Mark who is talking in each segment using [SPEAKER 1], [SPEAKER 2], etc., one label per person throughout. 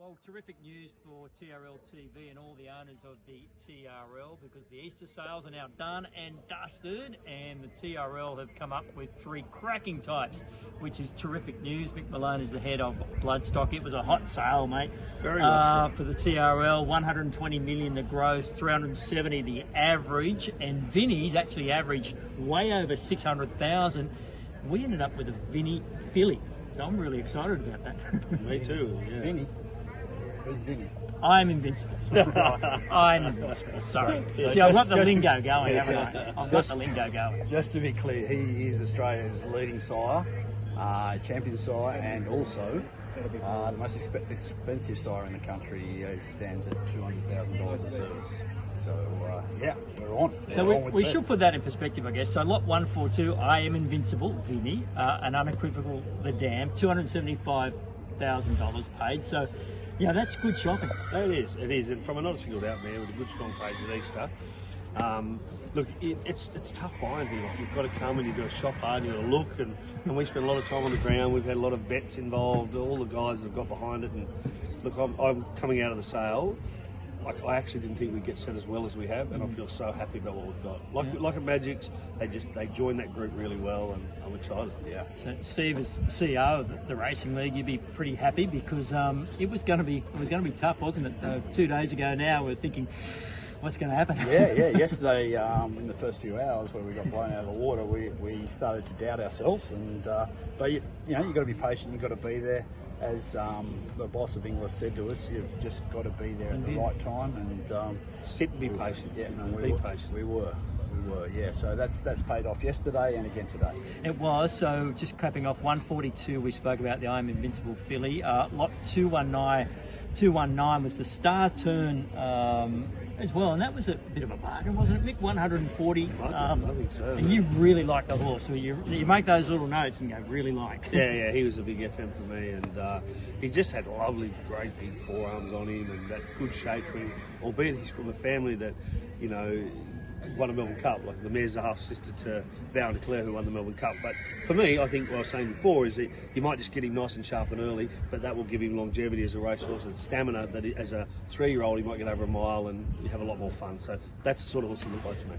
[SPEAKER 1] Well, terrific news for TRL TV and all the owners of the TRL, because the Easter sales are now done and dusted, and the TRL have come up with 3 cracking types, which is terrific news. Mick Malone is the head of Bloodstock. It was a hot sale, mate.
[SPEAKER 2] Very much so.
[SPEAKER 1] For the TRL, 120 million the gross, 370 the average, and Vinny's actually averaged way over 600,000. We ended up with a Vinny filly, so I'm really excited about that.
[SPEAKER 2] Me too. Yeah.
[SPEAKER 3] Vinny. Who's Vinny?
[SPEAKER 1] I'm invincible. I'm invincible. Sorry. See, I've got the lingo going, haven't I? I've got the lingo going.
[SPEAKER 3] Just to be clear, he is Australia's leading sire, champion sire, and also the most expensive sire in the country. He stands at $200,000 a service. So, yeah, we're on.
[SPEAKER 1] So we should put that in perspective, I guess. So lot 142, I am invincible, Vinny, an unequivocal the Dam, $275,000 paid. So, yeah, that's good shopping.
[SPEAKER 2] It is. And from another singled out man with a good strong page at Easter. Look, it's tough buying here. Like, you've got to come and you've got to shop hard, you've got to look, and we spend a lot of time on the ground. We've had a lot of vets involved, all the guys that have got behind it. And look, I'm coming out of the sale. I actually didn't think we'd get set as well as we have, and I feel so happy about what we've got. Like at Magic's, they joined that group really well, and I'm excited.
[SPEAKER 3] Yeah.
[SPEAKER 1] So Steve, as CEO of the Racing League, you'd be pretty happy because it was going to be tough, wasn't it? 2 days ago now, we're thinking, what's going to happen?
[SPEAKER 3] Yeah. Yesterday, in the first few hours where we got blown out of the water, we started to doubt ourselves, and but you know, you've got to be patient. You've got to be there. As the boss of Inglis said to us, you've just got to be there at the right time and
[SPEAKER 2] Sit and be patient.
[SPEAKER 3] Yeah,
[SPEAKER 2] be patient.
[SPEAKER 3] We were. Yeah. So that's paid off yesterday and again today.
[SPEAKER 1] It was. So just capping off 142, we spoke about the I'm Invincible filly. Lot 219 was the star turn as well, and that was a bit of a bargain, wasn't it, Mick? 140.
[SPEAKER 2] I think so.
[SPEAKER 1] And you really like the horse, so you make those little notes and go, really like.
[SPEAKER 2] Yeah, he was a big FM for me, and he just had lovely, great big forearms on him, and that good shape to him. Albeit he's from a family that, you know, won a Melbourne Cup. Like the mare's a half sister to Bow and Claire, who won the Melbourne Cup. But for me, I think what I was saying before is that you might just get him nice and sharp and early, but that will give him longevity as a racehorse and stamina that as a 3-year-old he might get over a mile and you have a lot more fun. So that's the sort of horse he looked like to me.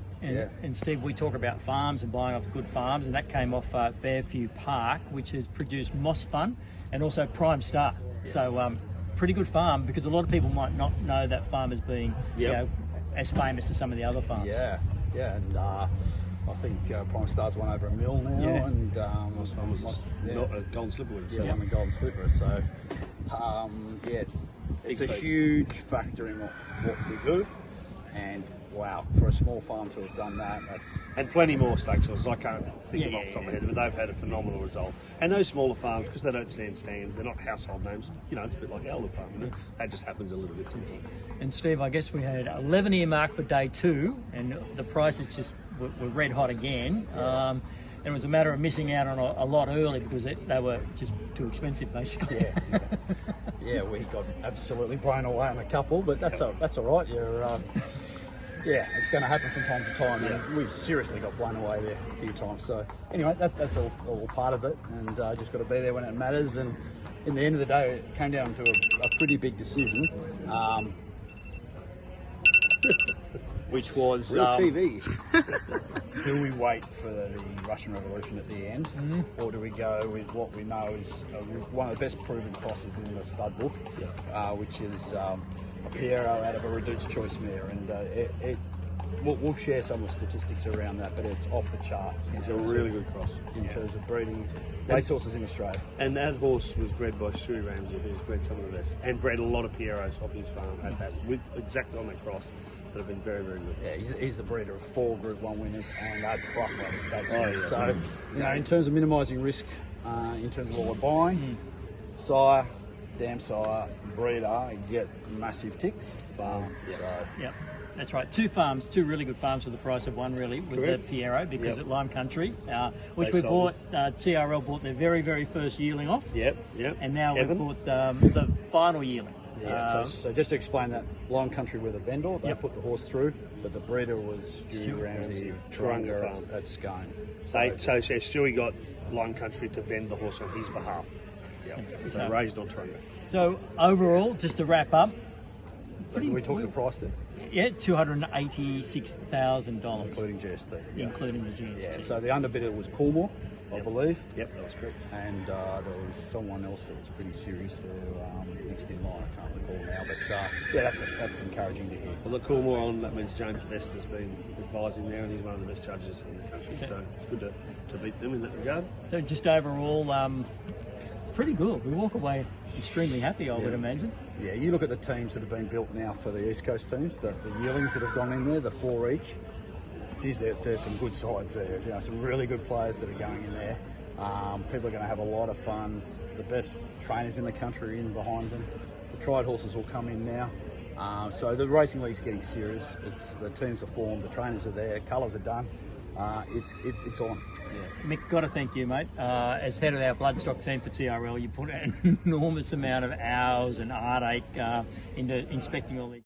[SPEAKER 1] And Steve, we talk about farms and buying off good farms, and that came off Fairview Park, which has produced Moss Fun and also Prime Star. Yeah. So pretty good farm, because a lot of people might not know that farm as being you know, as famous as some of the other farms.
[SPEAKER 3] Yeah, and I think Prime Star's won over $1 million now, and
[SPEAKER 2] was a golden slipper with it.
[SPEAKER 3] Won the golden slipper. So it's a huge factor in what we do. And wow, for a small farm to have done that,
[SPEAKER 2] and plenty more stakes horses. I can't think of off the top of my head, but they've had a phenomenal result. And those smaller farms, because they don't stand stands, they're not household names. You know, it's a bit like Elder Farm. You know, that just happens a little bit sometimes. And
[SPEAKER 1] Steve, I guess we had 11 earmarked for day 2, and the prices just were red hot again. And it was a matter of missing out on a lot early because they were just too expensive, basically.
[SPEAKER 3] Yeah, we got absolutely blown away on a couple, but that's all right. Yeah, it's going to happen from time to time, and we've seriously got blown away there a few times. So anyway, that's all part of it, and just got to be there when it matters. And in the end of the day, it came down to a pretty big decision, which was
[SPEAKER 2] real TV.
[SPEAKER 3] Do we wait for the Russian Revolution at the end, or do we go with what we know is one of the best proven crosses in the stud book, which is a Piero out of a Reduced Choice mare, and we'll share some of the statistics around that, but it's off the charts.
[SPEAKER 2] It's a really good cross
[SPEAKER 3] in terms of breeding racehorses in Australia.
[SPEAKER 2] And that horse was bred by Stewie Ramsey, who's bred some of the best, and bred a lot of Pieros off his farm at that, exactly on that cross. That have been very, very good.
[SPEAKER 3] Yeah, he's the breeder of 4 Group 1 winners and a truckload of stakes winners. So, you know, in terms of minimising risk, in terms of what we're buying, sire, dam sire, breeder, you get massive ticks.
[SPEAKER 1] That's right. 2 farms, 2 really good farms for the price of one, really, with the Piero, because at Lime Country, which we bought, TRL bought their very, very first yearling off. And now we've bought the final yearling.
[SPEAKER 3] So just to explain that, Lime Country were the vendor, they put the horse through, but the breeder was Stewie Ramsey, Turunga at Scone.
[SPEAKER 2] So Stewie got Lime Country to vend the horse on his behalf. Yep. So raised on Taronga.
[SPEAKER 1] So overall, just to wrap up,
[SPEAKER 3] So can we talk the price there?
[SPEAKER 1] yeah, $286,000,
[SPEAKER 3] Including GST. Yeah.
[SPEAKER 1] including the GST.
[SPEAKER 3] Yeah, so the underbidder was Coolmore, I believe.
[SPEAKER 2] Yep, that was correct.
[SPEAKER 3] And there was someone else that was pretty serious there, next in line. I can't recall now, but yeah, that's encouraging to hear.
[SPEAKER 2] Well, the Coolmore on, that means James Best has been advising there, and he's one of the best judges in the country. So it's good to beat them in that regard.
[SPEAKER 1] So just overall, pretty good. We walk away extremely happy, I would imagine.
[SPEAKER 3] Yeah, you look at the teams that have been built now for the East Coast teams, the Yearlings that have gone in there, the 4 each. Geez, there's some good sides there. You know, some really good players that are going in there. People are going to have a lot of fun. The best trainers in the country in behind them. The tried horses will come in now. So the racing league's getting serious. The teams are formed, the trainers are there, colours are done. It's on.
[SPEAKER 1] Yeah. Mick, got to thank you, mate. As head of our bloodstock team for TRL, you put an enormous amount of hours and heartache into inspecting all these.